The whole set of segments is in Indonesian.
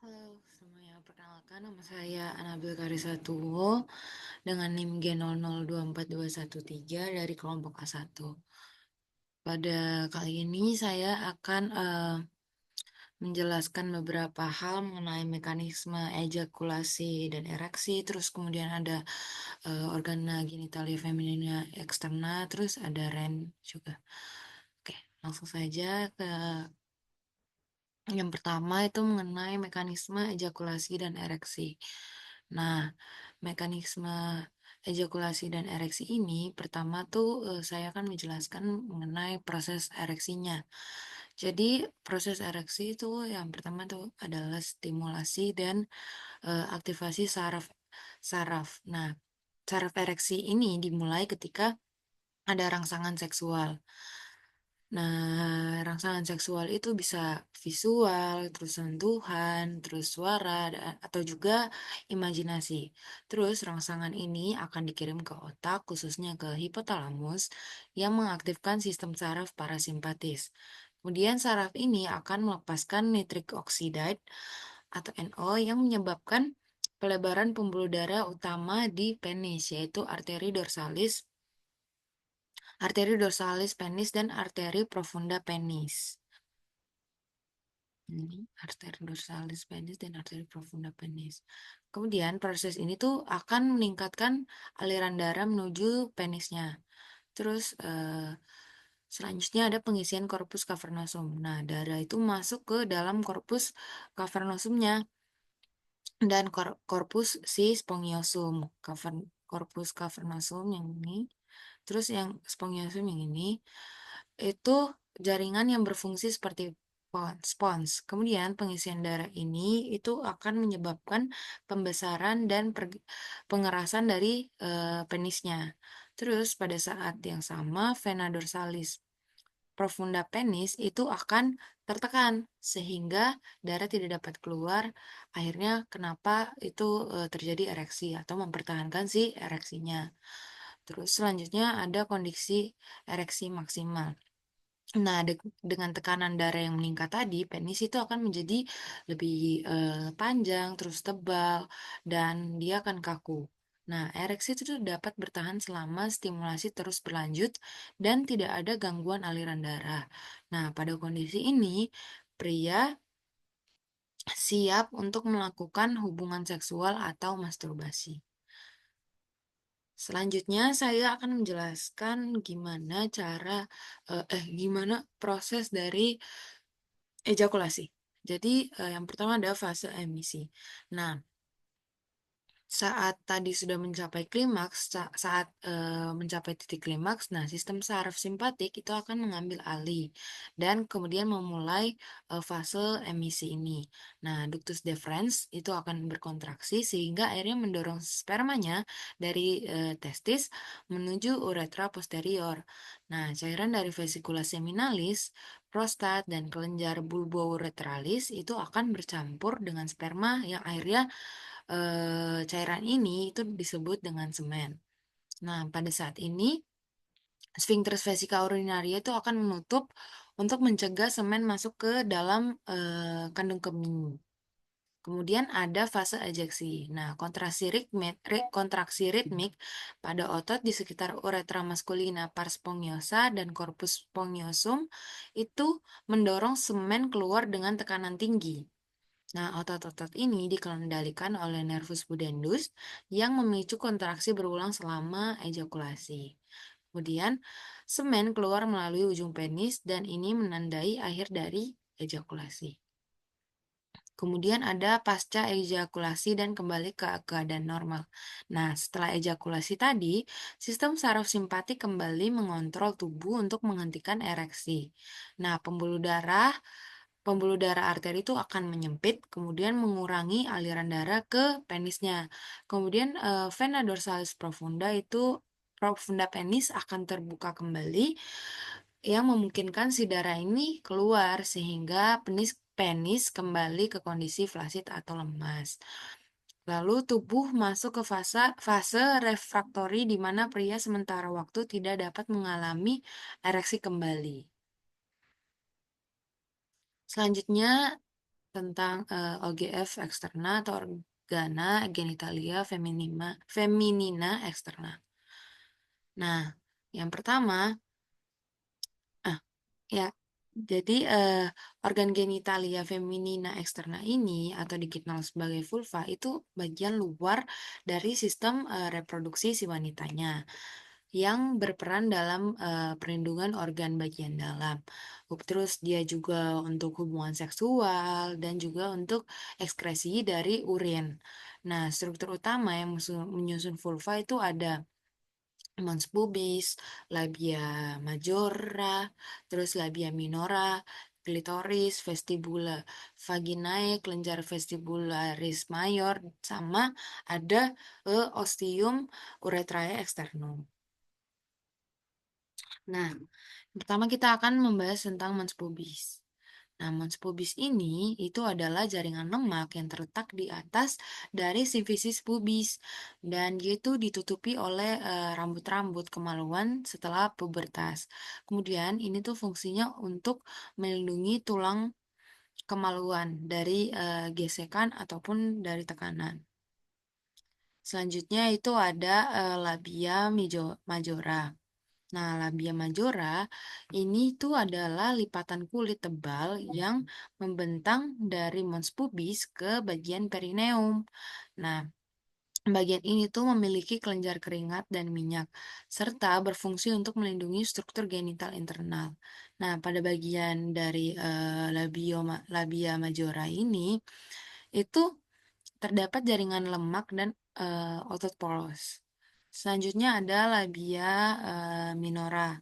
Halo semuanya, perkenalkan nama saya Anabil Karisatuwo dengan NIM G00242113 dari kelompok A1. Pada kali ini saya akan menjelaskan beberapa hal mengenai mekanisme ejakulasi dan ereksi, terus kemudian ada organa genitalia feminina eksterna, terus ada REM juga. Oke, langsung saja ke yang pertama itu mengenai mekanisme ejakulasi dan ereksi. Nah, mekanisme ejakulasi dan ereksi ini pertama tuh saya akan menjelaskan mengenai proses ereksinya. Jadi proses ereksi itu yang pertama tuh adalah stimulasi dan aktivasi saraf. Nah, saraf ereksi ini dimulai ketika ada rangsangan seksual. Nah, rangsangan seksual itu bisa visual, terus sentuhan, terus suara, atau juga imajinasi. Terus rangsangan ini akan dikirim ke otak, khususnya ke hipotalamus, yang mengaktifkan sistem saraf parasimpatis. Kemudian saraf ini akan melepaskan nitric oxide atau NO yang menyebabkan pelebaran pembuluh darah utama di penis, yaitu arteri dorsalis penis dan arteri profunda penis. Ini arteri dorsalis penis dan arteri profunda penis. Kemudian proses ini tuh akan meningkatkan aliran darah menuju penisnya. Terus selanjutnya ada pengisian korpus cavernosum. Nah, darah itu masuk ke dalam korpus cavernosumnya dan korpus si spongiosum. Korpus cavernosum yang ini. Terus yang spongiosum yang ini itu jaringan yang berfungsi seperti spons. Kemudian pengisian darah ini itu akan menyebabkan pembesaran dan pengerasan dari penisnya. Terus pada saat yang sama vena dorsalis profunda penis itu akan tertekan sehingga darah tidak dapat keluar. Akhirnya kenapa itu terjadi ereksi atau mempertahankan si ereksinya. Terus selanjutnya ada kondisi ereksi maksimal. Nah, dengan tekanan darah yang meningkat tadi, penis itu akan menjadi lebih panjang, terus tebal, dan dia akan kaku. Nah, ereksi itu dapat bertahan selama stimulasi terus berlanjut dan tidak ada gangguan aliran darah. Nah, pada kondisi ini, pria siap untuk melakukan hubungan seksual atau masturbasi. Selanjutnya saya akan menjelaskan gimana proses dari ejakulasi. Jadi yang pertama ada fase emisi. Nah, saat tadi sudah mencapai klimaks, saat mencapai titik klimaks, nah sistem saraf simpatik itu akan mengambil alih dan kemudian memulai fase emisi ini. Nah, ductus deferens itu akan berkontraksi sehingga akhirnya mendorong spermanya dari testis menuju uretra posterior. Nah, cairan dari vesikula seminalis, prostat, dan kelenjar bulbouretralis itu akan bercampur dengan sperma yang akhirnya cairan ini itu disebut dengan semen. Nah, pada saat ini sphincter vesica urinaria itu akan menutup untuk mencegah semen masuk ke dalam kandung kemih. Kemudian ada fase ejeksi. Nah, kontraksi ritmik pada otot di sekitar uretra maskulina pars spongiosa dan corpus spongiosum itu mendorong semen keluar dengan tekanan tinggi. Nah, otot-otot ini dikendalikan oleh nervus pudendus yang memicu kontraksi berulang selama ejakulasi. Kemudian, semen keluar melalui ujung penis dan ini menandai akhir dari ejakulasi. Kemudian ada pasca ejakulasi dan kembali ke keadaan normal. Nah, setelah ejakulasi tadi, sistem saraf simpatik kembali mengontrol tubuh untuk menghentikan ereksi. Nah, pembuluh darah arteri itu akan menyempit, kemudian mengurangi aliran darah ke penisnya. Kemudian vena dorsalis profunda penis akan terbuka kembali yang memungkinkan si darah ini keluar sehingga penis kembali ke kondisi flasid atau lemas. Lalu tubuh masuk ke fase refraktori di mana pria sementara waktu tidak dapat mengalami ereksi kembali. Selanjutnya tentang OGF eksterna atau organa genitalia feminina eksterna. Nah, yang pertama, ah, ya, jadi organ genitalia feminina eksterna ini atau dikenal sebagai vulva itu bagian luar dari sistem reproduksi si wanitanya yang berperan dalam perlindungan organ bagian dalam. Terus dia juga untuk hubungan seksual dan juga untuk ekskresi dari urin. Nah, struktur utama yang menyusun vulva itu ada mons pubis, labia majora, terus labia minora, klitoris, vestibula vaginae, kelenjar vestibularis mayor, sama ada ostium urethrae externum. Nah, pertama kita akan membahas tentang mons pubis. Nah, mons pubis ini itu adalah jaringan lemak yang terletak di atas dari sifisis pubis dan dia itu ditutupi oleh rambut-rambut kemaluan setelah pubertas. Kemudian ini tuh fungsinya untuk melindungi tulang kemaluan dari gesekan ataupun dari tekanan. Selanjutnya itu ada labia majora. Nah, labia majora ini tuh adalah lipatan kulit tebal yang membentang dari mons pubis ke bagian perineum. Nah, bagian ini tuh memiliki kelenjar keringat dan minyak, serta berfungsi untuk melindungi struktur genital internal. Nah, pada bagian dari labia majora ini, itu terdapat jaringan lemak dan otot polos. Selanjutnya ada labia minora.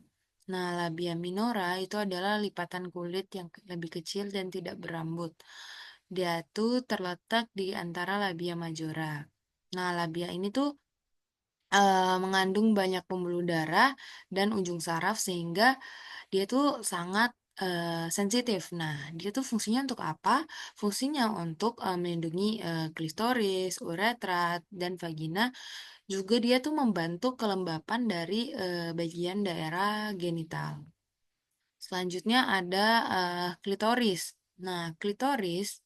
Nah, labia minora itu adalah lipatan kulit yang lebih kecil dan tidak berambut. Dia tuh terletak di antara labia majora. Nah, labia ini tuh mengandung banyak pembuluh darah dan ujung saraf sehingga dia tuh sangat sensitif. Nah, dia tuh fungsinya untuk apa? Fungsinya untuk melindungi klitoris, uretra, dan vagina. Juga dia tuh membantu kelembapan dari bagian daerah genital. Selanjutnya ada klitoris. Nah, klitoris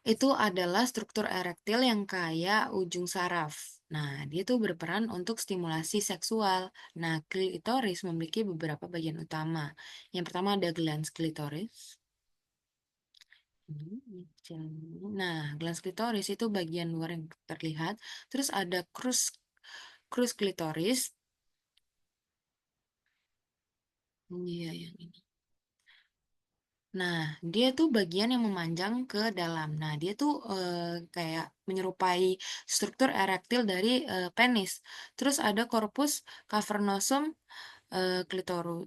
itu adalah struktur erektil yang kaya ujung saraf. Nah, dia tuh berperan untuk stimulasi seksual. Nah, klitoris memiliki beberapa bagian utama. Yang pertama ada glans klitoris. Nah, glans klitoris itu bagian luar yang terlihat. Terus ada crus klitoris. Iya, yang ini. Nah, dia tuh bagian yang memanjang ke dalam. Nah, dia tuh kayak menyerupai struktur erektil dari penis. Terus ada corpus cavernosum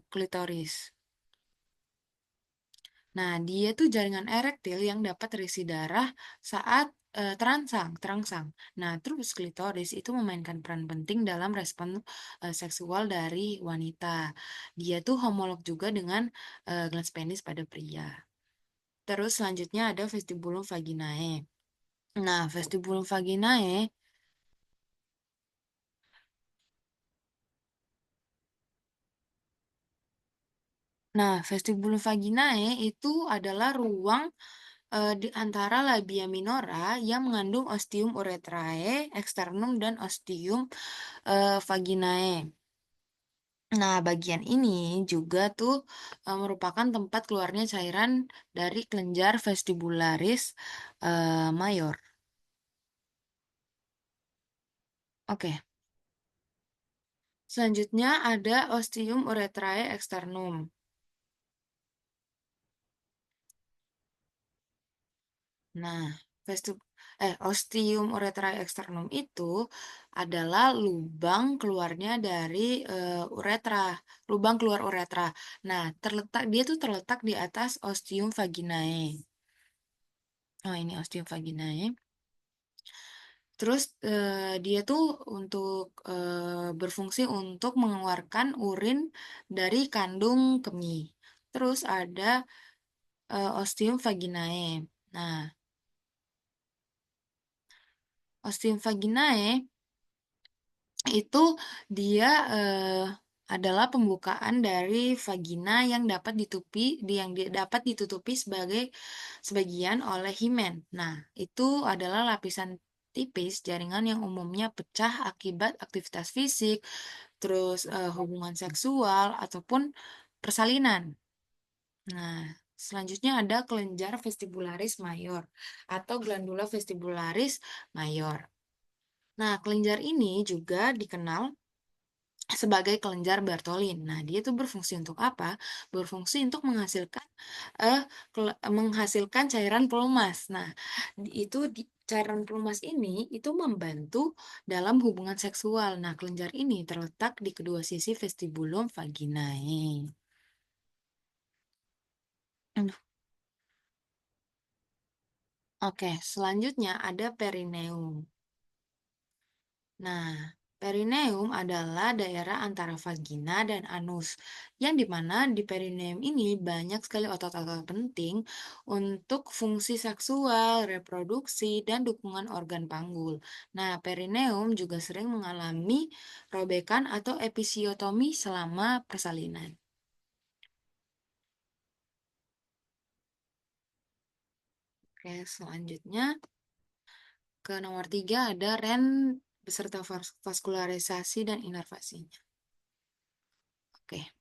clitoris. Nah, dia tuh jaringan erektil yang dapat terisi darah saat terangsang. Nah, terus klitoris itu memainkan peran penting dalam respon seksual dari wanita. Dia tuh homolog juga dengan glans penis pada pria. Terus selanjutnya ada vestibulum vaginae. Nah, vestibulum vaginae, vestibulum vaginae itu adalah ruang di antara labia minora yang mengandung ostium urethrae, externum dan ostium vaginae. Nah, bagian ini juga tuh merupakan tempat keluarnya cairan dari kelenjar vestibularis mayor. Oke, selanjutnya ada ostium urethrae externum. Nah, ostium urethrae externum itu adalah lubang keluarnya dari uretra, lubang keluar uretra. Nah, dia tuh terletak di atas ostium vaginae. Oh, ini ostium vaginae. Terus dia tuh untuk berfungsi untuk mengeluarkan urin dari kandung kemih. Terus ada ostium vaginae. Nah, ostium vaginae itu dia adalah pembukaan dari vagina yang dapat ditutupi sebagian oleh himen. Nah, itu adalah lapisan tipis jaringan yang umumnya pecah akibat aktivitas fisik, terus hubungan seksual ataupun persalinan. Nah, selanjutnya ada kelenjar vestibularis mayor atau glandula vestibularis mayor. Nah, kelenjar ini juga dikenal sebagai kelenjar Bartholin. Nah, dia itu berfungsi untuk apa? Berfungsi untuk eh, menghasilkan cairan pelumas. Nah, cairan pelumas ini itu membantu dalam hubungan seksual. Nah, kelenjar ini terletak di kedua sisi vestibulum vaginae. Aduh. Oke, selanjutnya ada perineum. Nah, perineum adalah daerah antara vagina dan anus, yang dimana di perineum ini banyak sekali otot-otot penting untuk fungsi seksual, reproduksi, dan dukungan organ panggul. Nah, perineum juga sering mengalami robekan atau episiotomi selama persalinan. Oke, selanjutnya ke nomor 3 ada REN beserta vaskularisasi dan inervasinya. Oke.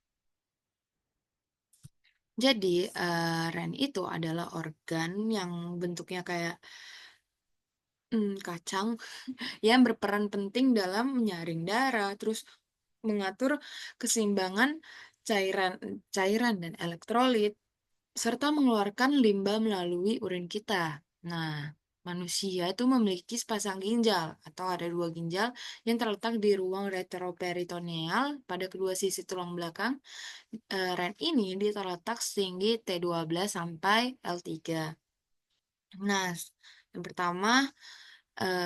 Jadi, REN itu adalah organ yang bentuknya kayak kacang yang berperan penting dalam menyaring darah, terus mengatur keseimbangan cairan cairan dan elektrolit, serta mengeluarkan limbah melalui urin kita. Nah, manusia itu memiliki sepasang ginjal atau ada dua ginjal yang terletak di ruang retroperitoneal pada kedua sisi tulang belakang. REN ini dia terletak setinggi T12 sampai L3. Nah, yang pertama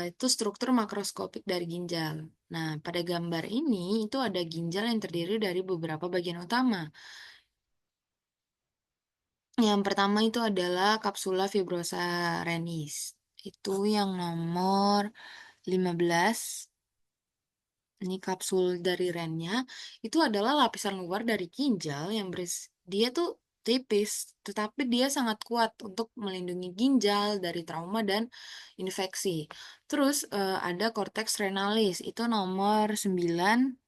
itu struktur makroskopik dari ginjal. Nah, pada gambar ini itu ada ginjal yang terdiri dari beberapa bagian utama. Yang pertama itu adalah kapsula fibrosa renis. Itu yang nomor 15. Ini kapsul dari rennya itu adalah lapisan luar dari ginjal yang dia tuh tipis, tetapi dia sangat kuat untuk melindungi ginjal dari trauma dan infeksi. Terus ada korteks renalis, itu nomor 9.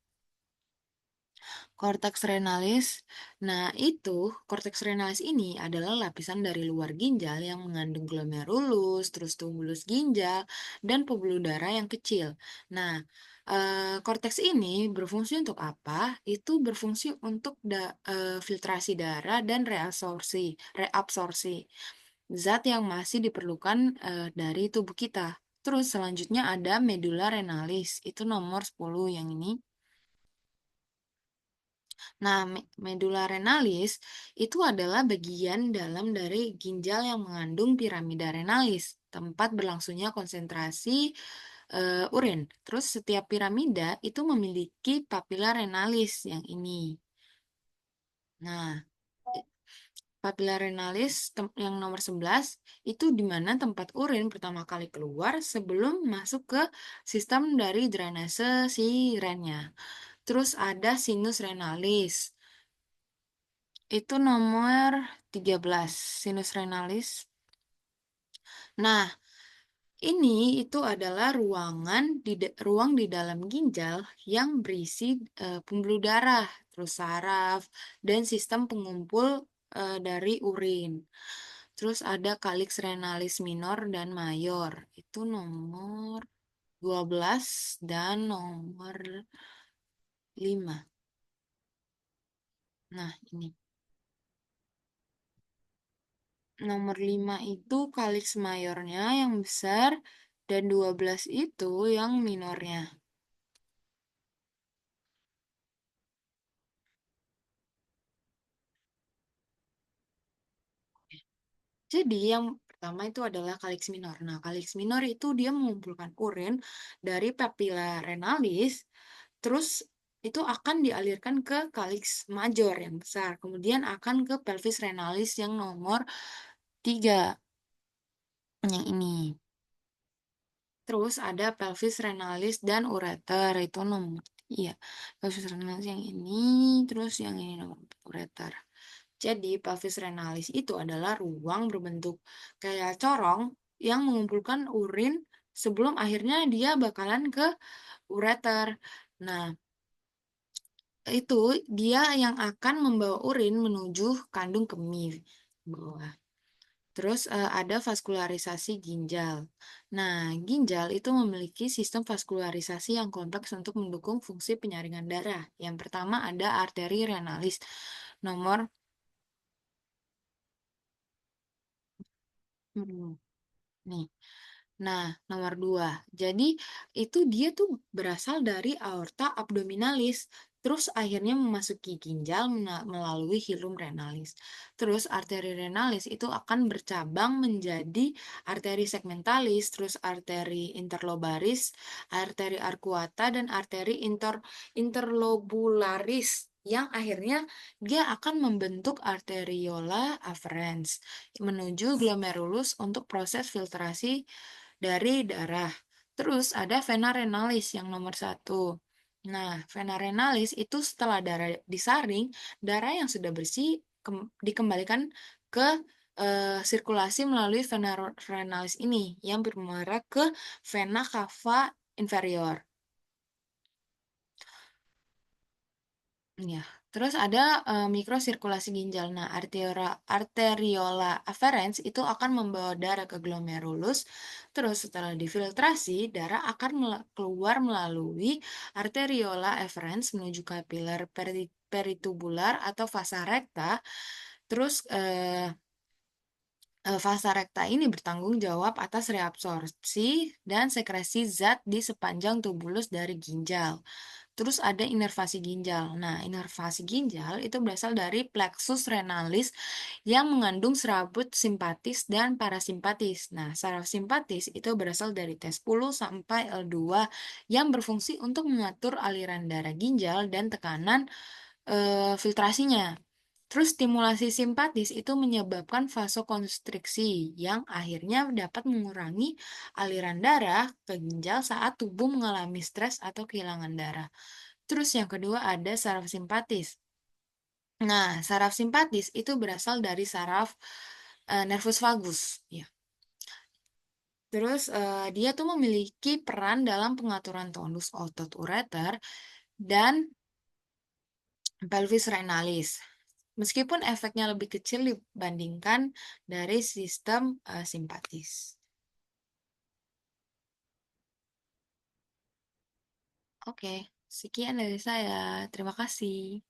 Korteks renalis. Nah, korteks renalis ini adalah lapisan dari luar ginjal yang mengandung glomerulus, terus tumulus ginjal, dan pembuluh darah yang kecil. Nah, korteks ini berfungsi untuk apa? Itu berfungsi untuk filtrasi darah dan reabsorsi zat yang masih diperlukan dari tubuh kita. Terus selanjutnya ada medula renalis, itu nomor 10 yang ini. Nah, medula renalis itu adalah bagian dalam dari ginjal yang mengandung piramida renalis, tempat berlangsungnya konsentrasi urin. Terus setiap piramida itu memiliki papila renalis yang ini. Nah, papila renalis yang nomor 11 itu di mana tempat urin pertama kali keluar sebelum masuk ke sistem dari drainase si rennya. Terus ada sinus renalis. Itu nomor 13 sinus renalis. Nah, ini itu adalah ruang di dalam ginjal yang berisi pembuluh darah, terus saraf, dan sistem pengumpul dari urin. Terus ada kalix renalis minor dan mayor. Itu nomor 12 dan nomor 5. Nah, ini. Nomor 5 itu kalix mayornya yang besar dan 12 itu yang minornya. Jadi yang pertama itu adalah kalix minor. Nah, kalix minor itu dia mengumpulkan urin dari papilla renalis, terus itu akan dialirkan ke kalix major yang besar, kemudian akan ke pelvis renalis yang nomor 3, yang ini. Terus ada pelvis renalis dan ureter, itu nomor Iya, pelvis renalis yang ini, terus yang ini nomor 4, ureter. Jadi, pelvis renalis itu adalah ruang berbentuk kayak corong yang mengumpulkan urin sebelum akhirnya dia bakalan ke ureter. Nah, itu dia yang akan membawa urin menuju kandung kemih bawah. Terus ada vaskularisasi ginjal. Nah, ginjal itu memiliki sistem vaskularisasi yang kompleks untuk mendukung fungsi penyaringan darah. Yang pertama ada arteri renalis. Nomor hmm, nih. Nah, nomor dua. Jadi, itu dia tuh berasal dari aorta abdominalis. Terus akhirnya memasuki ginjal melalui hilum renalis. Terus arteri renalis itu akan bercabang menjadi arteri segmentalis, terus arteri interlobaris, arteri arcuata, dan arteri interlobularis yang akhirnya dia akan membentuk arteriola afferens menuju glomerulus untuk proses filtrasi dari darah. Terus ada vena renalis yang nomor satu. Nah, vena renalis itu setelah darah disaring, darah yang sudah bersih dikembalikan ke sirkulasi melalui vena renalis ini yang bermuara ke vena cava inferior. Ya, terus ada mikrosirkulasi ginjal. Nah, arteriola afferens itu akan membawa darah ke glomerulus. Terus setelah difiltrasi, darah akan keluar melalui arteriola efferens menuju kapiler peritubular atau vasa recta. Terus vasa recta ini bertanggung jawab atas reabsorpsi dan sekresi zat di sepanjang tubulus dari ginjal. Terus ada inervasi ginjal. Nah, inervasi ginjal itu berasal dari plexus renalis yang mengandung serabut simpatis dan parasimpatis. Nah, saraf simpatis itu berasal dari T10 sampai L2 yang berfungsi untuk mengatur aliran darah ginjal dan tekanan filtrasinya. Terus stimulasi simpatis itu menyebabkan vasokonstriksi yang akhirnya dapat mengurangi aliran darah ke ginjal saat tubuh mengalami stres atau kehilangan darah. Terus yang kedua ada saraf simpatis. Nah, saraf simpatis itu berasal dari saraf nervus vagus, ya. Terus dia tuh memiliki peran dalam pengaturan tonus otot ureter dan pelvis renalis. Meskipun efeknya lebih kecil dibandingkan dari sistem simpatis. Oke, sekian dari saya. Terima kasih.